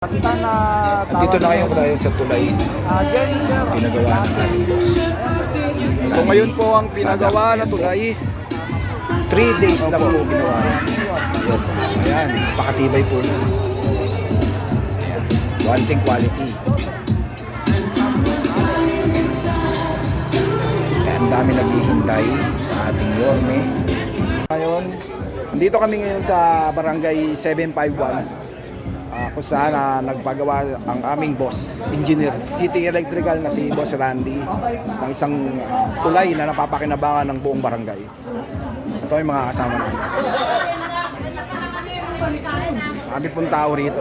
Dito na kayo tayo sa tulay. Pinagawa ng ating boss. So ngayon po ang pinagawa na tulay. 3 days na po ginawa. Ayan, napakatibay po na. Ayan, wanting quality. Ayan, ang dami naghihintay sa ating Yorme. Ngayon, nandito kami ngayon sa Barangay 751. Kung saan nagpagawa ang aming boss, engineer, City Electrical na si Boss Randy, ng isang tulay na napapakinabangan ng buong barangay. Ito yung mga kasama namin. Marami pong tao rito.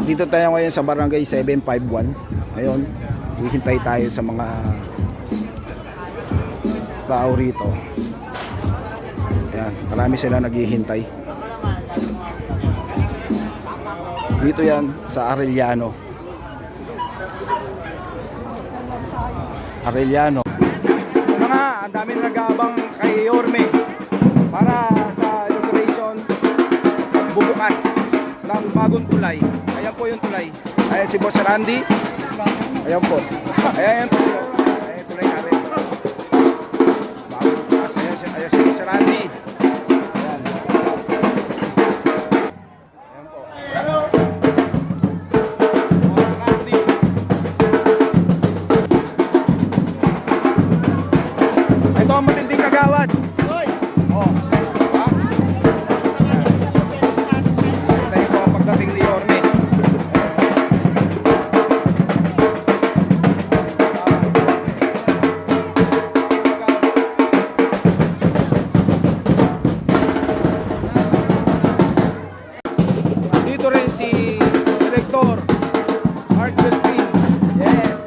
Dito tayo ngayon sa Barangay 751. Ngayon, hihintay tayo sa mga tao rito. Ayan, marami sila naghihintay. Dito yan sa Arellano. Mga ang dami nag-aabang kay Yorme para sa inauguration at bubukas ng bagong tulay. Ayan po yung tulay. Ayan si Boss Randy. Ayan po. Ayan yung tulay. Ayan yung tulay natin. Ayan si Boss Randy. Ayan. Ayan po. Ito ang matinding kagawad. Oh. Diba? Ito po ang pagdating ni Yorme. Dito rin si Director Art Delpin. Yes.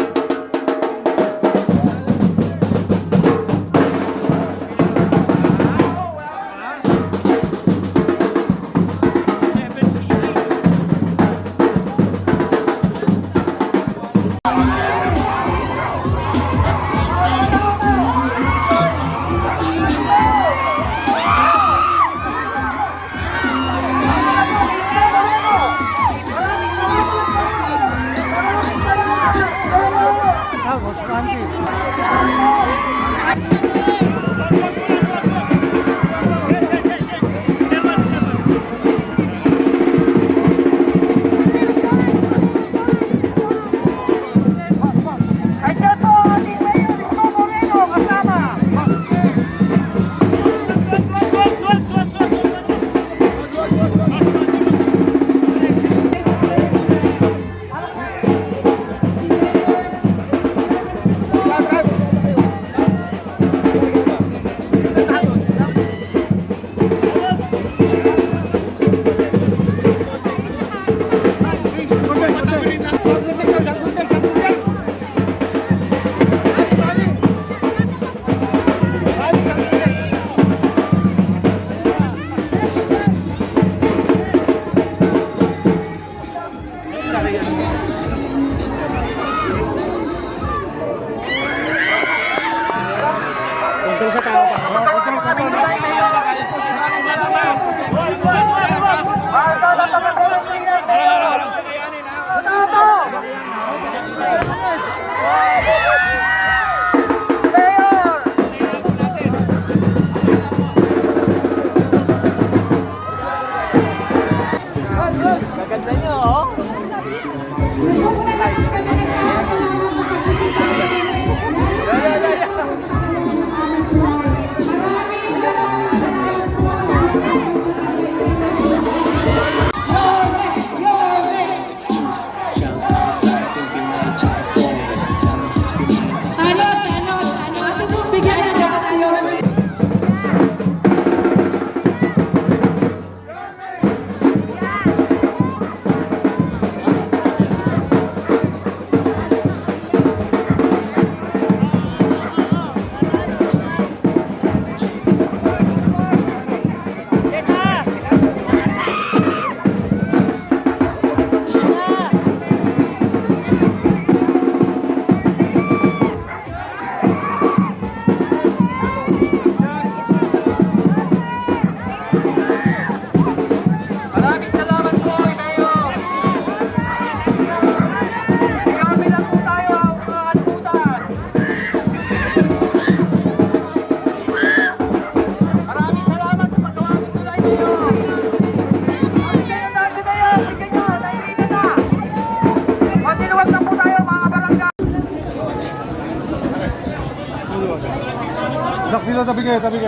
dito, tabi kayo. Tabi.